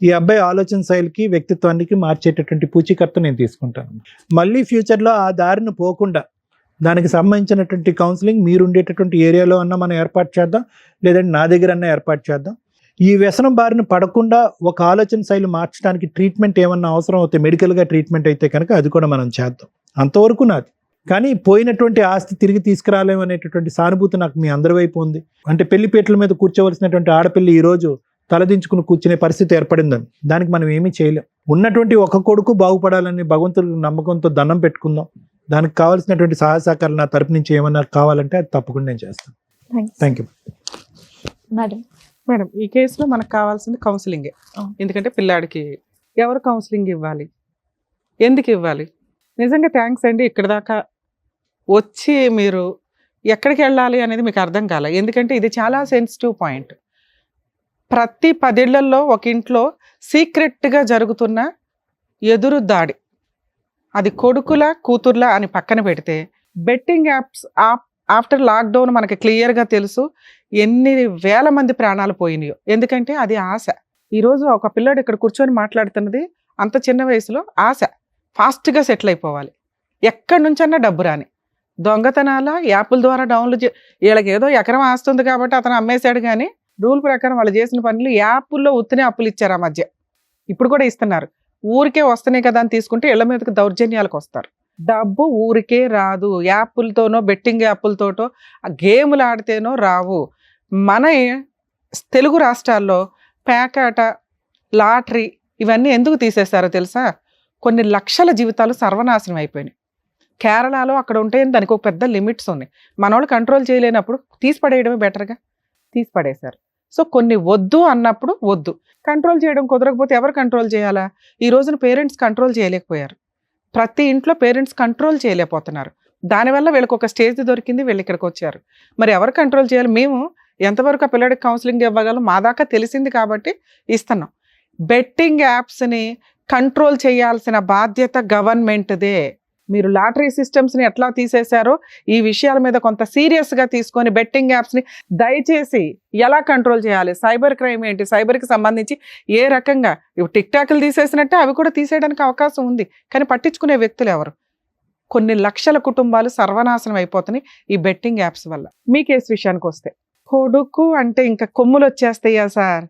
ఈ అబ్బాయి ఆలోచన శైలికి వ్యక్తిత్వానికి మార్చేటటువంటి పూచీకత్తు నేను తీసుకుంటాను. మళ్ళీ ఫ్యూచర్లో ఆ దారిని పోకుండా దానికి సంబంధించినటువంటి కౌన్సిలింగ్ మీరు ఉండేటటువంటి ఏరియాలో అన్నా మనం ఏర్పాటు చేద్దాం, లేదంటే నా దగ్గర అన్నా ఏర్పాటు చేద్దాం. ఈ వ్యసనం బారిన పడకుండా ఒక ఆలోచన శైలి మార్చడానికి ట్రీట్మెంట్ ఏమన్నా అవసరం అవుతే, మెడికల్గా ట్రీట్మెంట్ అయితే కనుక అది కూడా మనం చేద్దాం. అంతవరకు నాది. కానీ పోయినటువంటి ఆస్తి తిరిగి తీసుకురాలేము అనేటటువంటి సానుభూతి నాకు మీ అందరి వైపు ఉంది. అంటే పెళ్లిపేటల మీద కూర్చోవలసినటువంటి ఆడపిల్లి ఈరోజు తలదించుకుని కూర్చునే పరిస్థితి ఏర్పడిందని, దానికి మనం ఏమీ చేయలేం. ఉన్నటువంటి ఒక కొడుకు బాగుపడాలని భగవంతుడి నమ్మకంతో దండం పెట్టుకుందాం. దానికి కావాల్సినటువంటి సహాయ సహకారాలు నా తరపు నుంచి ఏమన్నా కావాలంటే అది తప్పకుండా నేను చేస్తాను. Thank you madam. ఈ కేసులో మనకు కావాల్సింది కౌన్సిలింగే. ఎందుకంటే పిల్లాడికి ఎవరు కౌన్సిలింగ్ ఇవ్వాలి, ఎందుకు ఇవ్వాలి? నిజంగా థ్యాంక్స్ అండి, ఇక్కడ దాకా వచ్చి మీరు ఎక్కడికి వెళ్ళాలి అనేది మీకు అర్థం కాలే. ఎందుకంటే ఇది చాలా సెన్సిటివ్ పాయింట్. ప్రతి 10 ఏళ్లలో ఒక ఇంట్లో సీక్రెట్గా జరుగుతున్న ఎదురు దాడి, అది కొడుకుల కూతుర్ల అని పక్కన పెడితే, బెట్టింగ్ యాప్స్ ఆఫ్టర్ లాక్డౌన్ మనకి క్లియర్గా తెలుసు ఎన్ని వేల మంది ప్రాణాలు పోయినాయో. ఎందుకంటే అది ఆశ. ఈరోజు ఒక పిల్లాడు ఇక్కడ కూర్చొని మాట్లాడుతున్నది అంత చిన్న వయసులో ఆశ, ఫాస్ట్గా సెటిల్ అయిపోవాలి, ఎక్కడి నుంచన్నా డబ్బు రాని. దొంగతనాల యాప్ల ద్వారా డౌన్లోడ్ వీళ్ళకి ఏదో ఎకరం ఆస్తుంది కాబట్టి అతను అమ్మేశాడు, కానీ రూల్ ప్రకారం వాళ్ళు చేసిన పనులు యాప్ల్లో ఉత్తినే అప్పులు ఇచ్చారు. ఆ మధ్య ఇప్పుడు కూడా ఇస్తున్నారు. ఊరికే వస్తున్నాయి కదా అని తీసుకుంటే ఇళ్ల మీదకి దౌర్జన్యాలకు వస్తారు. డబ్బు ఊరికే రాదు, యాప్లతోనో బెట్టింగ్ యాప్లతోటో గేములు ఆడితేనో రావు. మన తెలుగు రాష్ట్రాల్లో పేకాట, లాటరీ ఇవన్నీ ఎందుకు తీసేస్తారో తెలుసా? కొన్ని లక్షల జీవితాలు సర్వనాశనం అయిపోయినాయి. కేరళలో అక్కడ ఉంటే దానికి ఒక పెద్ద లిమిట్స్ ఉన్నాయి. మనోళ్ళు కంట్రోల్ చేయలేనప్పుడు తీసి పడేయడమే బెటర్గా, తీసి పడేశారు. సో కొన్ని వద్దు అన్నప్పుడు వద్దు. కంట్రోల్ చేయడం కుదరకపోతే ఎవరు కంట్రోల్ చేయాలా? ఈ రోజున పేరెంట్స్ కంట్రోల్ చేయలేకపోయారు. ప్రతి ఇంట్లో పేరెంట్స్ కంట్రోల్ చేయలేకపోతున్నారు. దానివల్ల వీళ్ళకి ఒక స్టేజ్ దొరికింది, వీళ్ళు ఇక్కడికి వచ్చారు. మరి ఎవరు కంట్రోల్ చేయాలి? మేము ఎంతవరకు ఆ పిల్లడికి కౌన్సిలింగ్ ఇవ్వగలం మా దాకా తెలిసింది కాబట్టి ఇస్తున్నాం. బెట్టింగ్ యాప్స్ని కంట్రోల్ చేయాల్సిన బాధ్యత గవర్నమెంట్దే. మీరు లాటరీ సిస్టమ్స్ని ఎట్లా తీసేశారో ఈ విషయాల మీద కొంత సీరియస్గా తీసుకొని బెట్టింగ్ యాప్స్ని దయచేసి ఎలా కంట్రోల్ చేయాలి, సైబర్ క్రైమ్ ఏంటి, సైబర్కి సంబంధించి ఏ రకంగా టిక్ టాక్లు తీసేసినట్టే అవి కూడా తీసేయడానికి అవకాశం ఉంది. కానీ పట్టించుకునే వ్యక్తులు ఎవరు? కొన్ని లక్షల కుటుంబాలు సర్వనాశనం అయిపోతున్నాయి ఈ బెట్టింగ్ యాప్స్ వల్ల. మీ కేసు విషయానికి వస్తే, కొడుకు అంటే ఇంకా కొమ్ములు వచ్చేస్తాయా సార్?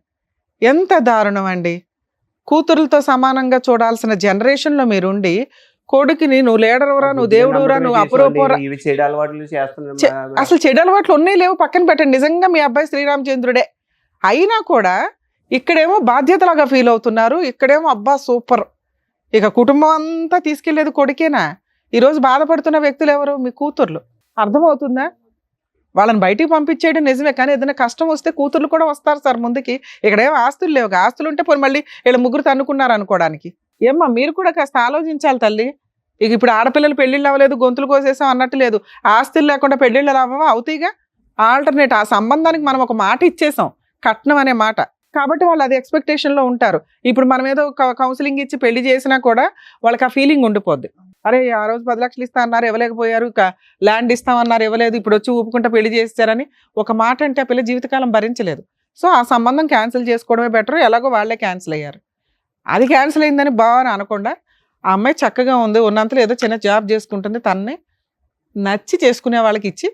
ఎంత దారుణం అండి. కూతురులతో సమానంగా చూడాల్సిన జనరేషన్లో మీరుండి కొడుకుని నువ్వు లీడరురా, నువ్వు దేవుడురా, నువ్వు అపురూపరా. అసలు చెడు అలవాట్లు ఉన్నాయి లేవు పక్కన పెట్టండి. నిజంగా మీ అబ్బాయి శ్రీరామచంద్రుడే అయినా కూడా ఇక్కడేమో బాధ్యతలాగా ఫీల్ అవుతున్నారు, ఇక్కడేమో అబ్బా సూపర్. ఇక కుటుంబం అంతా తీసుకెళ్లేది కొడుకేనా? ఈరోజు బాధపడుతున్న వ్యక్తులు ఎవరు? మీ కూతుర్లు. అర్థమవుతుందా? వాళ్ళని బయటికి పంపించేయడం నిజమే, కానీ ఏదైనా కష్టం వస్తే కూతుర్లు కూడా వస్తారు సార్ ముందుకి. ఇక్కడేమో ఆస్తులు లేవు. ఆస్తులు ఉంటే పోనీ మళ్ళీ వీళ్ళ ముగ్గురు తన్నుకున్నారు అనుకోవడానికి. ఏమ్మా మీరు కూడా కాస్త ఆలోచించాలి తల్లి. ఇక ఇప్పుడు ఆడపిల్లలు పెళ్ళిళ్ళు అవ్వలేదు, గొంతులు కోసేసాం అన్నట్టు లేదు. ఆస్తులు లేకుండా పెళ్ళిళ్ళు అవ్వవా? అవుతాయిగా. ఆల్టర్నేట్ ఆ సంబంధానికి మనం ఒక మాట ఇచ్చేసాం, కట్నం అనే మాట. కాబట్టి వాళ్ళు అది ఎక్స్పెక్టేషన్లో ఉంటారు. ఇప్పుడు మనం ఏదో కౌన్సిలింగ్ ఇచ్చి పెళ్లి చేసినా కూడా వాళ్ళకి ఆ ఫీలింగ్ ఉండిపోద్ది. అరే ఆ రోజు 10 లక్షలు ఇస్తా అన్నారు ఇవ్వలేకపోయారు, ల్యాండ్ ఇస్తామన్నారు ఇవ్వలేదు, ఇప్పుడు వచ్చి ఊపుకుంటా పెళ్లి చేస్తారని ఒక మాట అంటే ఆ పిల్ల జీవితకాలం భరించలేదు. సో ఆ సంబంధం క్యాన్సిల్ చేసుకోవడమే బెటర్. ఎలాగో వాళ్ళే క్యాన్సిల్ అయ్యారు. అది క్యాన్సిల్ అయిందని బాగా అనకుండా ఆ అమ్మాయి చక్కగా ఉంది, ఉన్నంతలో ఏదో చిన్న జాబ్ చేసుకుంటుంది, తన్నే నచ్చి చేసుకునే వాళ్ళకి ఇచ్చి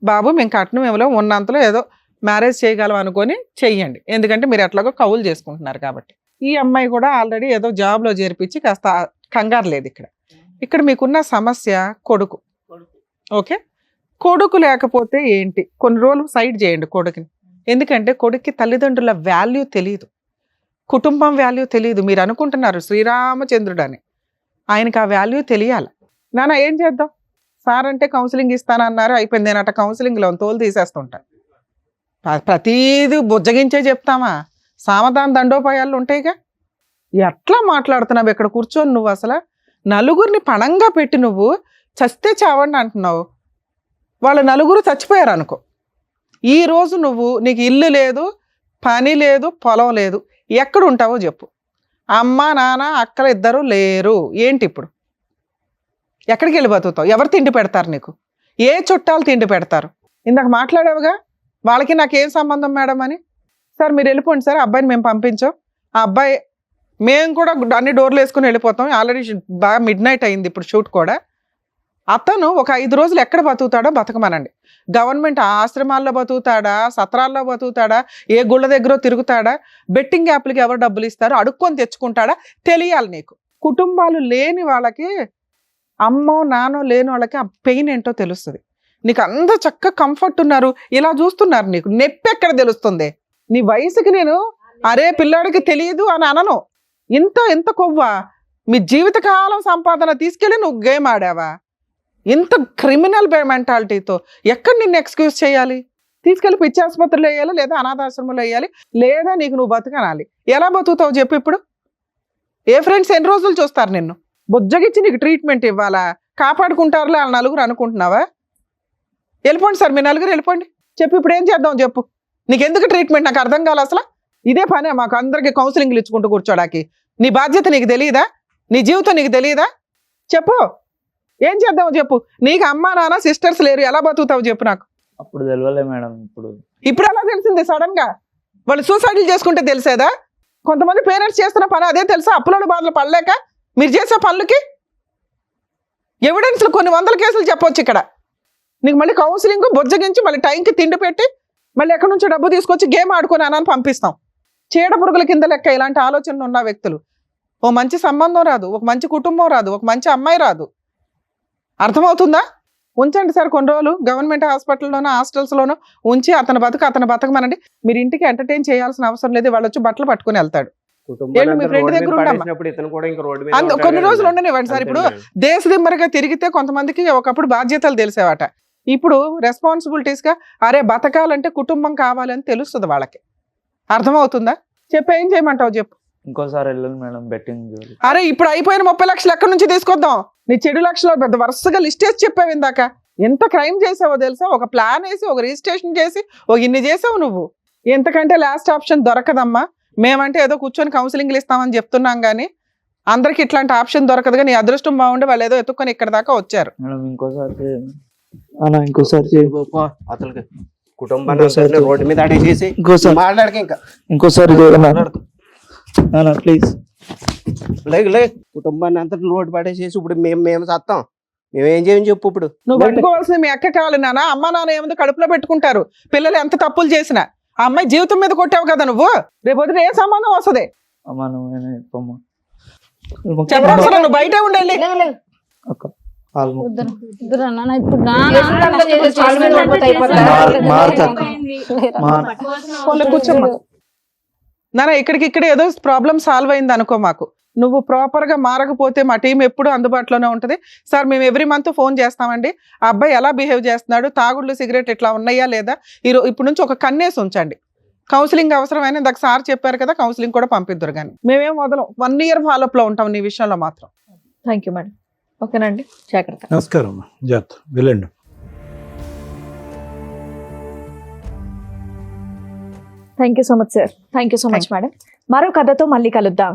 బాబు మేము కట్నం ఇవ్వలేం, ఉన్నంతలో ఏదో మ్యారేజ్ చేయగలం అనుకొని చెయ్యండి. ఎందుకంటే మీరు ఎట్లాగో కౌలు చేసుకుంటున్నారు కాబట్టి. ఈ అమ్మాయి కూడా ఆల్రెడీ ఏదో జాబ్లో చేర్పించి కాస్త కంగారు లేదు. ఇక్కడ మీకున్న సమస్య కొడుకు. ఓకే, కొడుకు లేకపోతే ఏంటి, కొన్ని రోజులు సైడ్ చేయండి కొడుకుని. ఎందుకంటే కొడుక్కి తల్లిదండ్రుల వాల్యూ తెలియదు, కుటుంబం వాల్యూ తెలియదు. మీరు అనుకుంటున్నారు శ్రీరామచంద్రుడు అని, ఆయనకి ఆ వాల్యూ తెలియాలి. నాన్న ఏం చేద్దాం, సార్ అంటే కౌన్సిలింగ్ ఇస్తానన్నారు, అయిపోయింది. నేను అట్లా కౌన్సిలింగ్లో తోలు తీసేస్తుంటా. ప్రతీది బుజ్జగించే చెప్తామా? సామధాన దండోపాయాలు ఉంటాయిగా. ఎట్లా మాట్లాడుతున్నావు ఇక్కడ కూర్చొని? నువ్వు అసలు నలుగురిని పణంగా పెట్టి నువ్వు చస్తే చావండి అంటున్నావు. వాళ్ళ నలుగురు చచ్చిపోయారు అనుకో. ఈరోజు నీకు ఇల్లు లేదు, పని లేదు, పొలం లేదు, ఎక్కడ ఉంటావో చెప్పు. అమ్మ నాన్న అక్కలు ఇద్దరు లేరు, ఏంటి ఇప్పుడు? ఎక్కడికి వెళ్ళి బతుకుతావు? ఎవరు తిండి పెడతారు నీకు? ఏ చుట్టాలు తిండి పెడతారు? ఇందాక మాట్లాడావుగా వాళ్ళకి నాకేం సంబంధం మేడం అని. సార్ మీరు వెళ్ళిపోండి సార్, అబ్బాయిని మేము పంపించాం. ఆ అబ్బాయి మేము కూడా అన్ని డోర్లు వేసుకుని వెళ్ళిపోతాం. ఆల్రెడీ బాగా మిడ్ నైట్ అయింది ఇప్పుడు షూట్ కూడా. అతను ఒక 5 రోజులు ఎక్కడ బతుకుతాడో బతకమనండి. గవర్నమెంట్ ఆశ్రమాల్లో బతుకుతాడా, సత్రాల్లో బతుకుతాడా, ఏ గుళ్ళ దగ్గర తిరుగుతాడా, బెట్టింగ్ యాప్లకి ఎవరు డబ్బులు ఇస్తారో అడుక్కొని తెచ్చుకుంటాడా తెలియాలి నీకు. కుటుంబాలు లేని వాళ్ళకి, అమ్మో నానో లేని వాళ్ళకి ఆ పెయిన్ ఏంటో తెలుస్తుంది. నీకు అందరూ చక్కగా కంఫర్ట్ ఉన్నారు, ఇలా చూస్తున్నారు, నీకు నొప్పి ఎక్కడ తెలుస్తుంది? నీ వయసుకి నేను అరే పిల్లాడికి తెలియదు అని అనను. ఇంత కొవ్వా? మీ జీవితకాలం సంపాదన తీసుకెళ్ళి నువ్వు గేమ్ ఆడావా? ఇంత క్రిమినల్ మెంటాలిటీతో ఎక్కడ నిన్ను ఎక్స్క్యూజ్ చేయాలి? తీసుకెళ్ళి పిచ్చి ఆసుపత్రిలో వేయాలి, లేదా అనాథాశ్రమంలో వేయాలి, లేదా నీకు నువ్వు బతకనాలి. ఎలా బతుకుతావు చెప్పు ఇప్పుడు? ఏ ఫ్రెండ్స్ ఎన్ని రోజులు చూస్తారు నిన్ను? బుజ్జగిచ్చి నీకు ట్రీట్మెంట్ ఇవ్వాలా? కాపాడుకుంటారులే వాళ్ళ నలుగురు అనుకుంటున్నావా? వెళ్ళిపోండి సార్, మీ నలుగురు వెళ్ళిపోండి. చెప్పు ఇప్పుడు ఏం చేద్దాం చెప్పు. నీకెందుకు ట్రీట్మెంట్ నాకు అర్థం కాలే అసలు. ఇదే పనే మాకు అందరికి కౌన్సిలింగ్లు ఇచ్చుకుంటూ కూర్చోడానికి. నీ బాధ్యత నీకు తెలియదా? నీ జీవితం నీకు తెలియదా? చెప్పు ఏం చేద్దామో చెప్పు. నీకు అమ్మ నాన్న సిస్టర్స్ లేరు, ఎలా బతుకుతావు చెప్పు నాకు. అప్పుడు తెలియలే మేడం. ఇప్పుడు ఎలా తెలిసింది సడన్ గా? వాళ్ళు సూసైడ్లు చేసుకుంటే తెలిసేదా? కొంతమంది పేరెంట్స్ చేస్తున్న పని అదే తెలుసా? అప్పులోని బాధలు పడలేక మీరు చేసే పనులకి ఎవిడెన్స్లు కొన్ని 100 కేసులు చెప్పొచ్చు ఇక్కడ. నీకు మళ్ళీ కౌన్సిలింగ్ బొజ్జగించి మళ్ళీ టైంకి తిండి పెట్టి మళ్ళీ ఎక్కడి నుంచో డబ్బు తీసుకొచ్చి గేమ్ ఆడుకొని అని పంపిస్తాం. చీడ పురుగుల కింద లెక్క ఇలాంటి ఆలోచనలు ఉన్న వ్యక్తులు. ఓ మంచి సంబంధం రాదు, ఒక మంచి కుటుంబం రాదు, ఒక మంచి అమ్మాయి రాదు. అర్థమవుతుందా? ఉంచండి సార్ కొన్ని రోజులు గవర్నమెంట్ హాస్పిటల్లోనో హాస్టల్స్లోనో ఉంచి అతను బతకమనండి. మీరు ఇంటికి ఎంటర్టైన్ చేయాల్సిన అవసరం లేదు. వాళ్ళు వచ్చి బట్టలు పట్టుకుని వెళ్తాడు. మీ ఫ్రెండ్ దగ్గర ఉండమ్మా, కొన్ని రోజులు ఉండనివ్వండి సార్. ఇప్పుడు దేశదిమ్మరగా తిరిగితే కొంతమందికి ఒకప్పుడు బాధ్యతలు తెలిసేవాట. ఇప్పుడు రెస్పాన్సిబిలిటీస్ గా అరే బతకాలంటే కుటుంబం కావాలని తెలుస్తుంది వాళ్ళకి. అర్థమవుతుందా? చెప్పు ఏం చేయమంటావు చెప్పు. ఇంకోసారి వెళ్ళను మేడం బెట్టింగ్. అరే ఇప్పుడు అయిపోయిన 30 లక్షలు ఎక్కడి నుంచి తీసుకొద్దాం? నీ చెడు లక్షలు పెద్ద వరుసగా లిస్ట్ వేసి చెప్పావు ఇందాక. ఎంత క్రైమ్ చేసావో తెలుసా? ఒక ప్లాన్ వేసి, ఒక రిజిస్ట్రేషన్ చేసి, ఇన్ని చేసావు నువ్వు. ఎంతకంటే లాస్ట్ ఆప్షన్ దొరకదమ్మా. మేమంటే ఏదో కూర్చొని కౌన్సిలింగ్లు ఇస్తామని చెప్తున్నాం కానీ అందరికి ఇట్లాంటి ఆప్షన్ దొరకదు. కానీ నీ అదృష్టం బాగుండి వాళ్ళు ఏదో ఎత్తుక్కొని ఇక్కడ దాకా వచ్చారు. అతనికి కుటుంబాన్ని రోడ్డు మీద అడిగేసి మాట్లాడక ఇంకా ఇంకోసారి ప్లీజ్ కుటుంబాన్ని అంతా రోడ్డు పడేసేసి ఇప్పుడు మేము సత్తాం. మేమేం చేయని చెప్పు. ఇప్పుడు నువ్వు పట్టుకోవాల్సింది మీ అక్క కావాలి నాన్న. అమ్మ నాన్న ఏముంది కడుపులో పెట్టుకుంటారు. పిల్లలు ఎంత తప్పులు చేసినా ఆ అమ్మాయి జీవితం మీద కొట్టావు కదా నువ్వు. రేపు వదిన ఏ సంబంధం వస్తుంది? చెప్పాల్సిన నువ్వు బయటే ఉండాలి. కూర్చోమ్మా నాన్న. ఇక్కడికిక్కడ ఏదో ప్రాబ్లం సాల్వ్ అయింది అనుకో. మాకు నువ్వు ప్రాపర్ గా మారకపోతే మా టీం ఎప్పుడు అందుబాటులోనే ఉంటుంది సార్. మేము ఎవ్రీ మంత్ ఫోన్ చేస్తామండి. ఆ అబ్బాయి ఎలా బిహేవ్ చేస్తున్నాడు, తాగుళ్ళు సిగరెట్ ఇట్లా ఉన్నాయా లేదా, ఇప్పుడు నుంచి ఒక కన్నేసి ఉంచండి. కౌన్సిలింగ్ అవసరమైన ఇందాక సార్ చెప్పారు కదా, కౌన్సిలింగ్ కూడా పంపిద్దరు. కానీ మేమేం వదలం, 1 year ఫాలోఅప్ లో ఉంటాం నీ విషయంలో మాత్రం. Thank you madam. ఓకేనండి, జాగ్రత్త. నమస్కారం అమ్మా, జాగ్రత్త, వెళ్ళండి. Thank you so much sir. Thank you so much madam. మరో కథతో మళ్ళీ కలుద్దాం.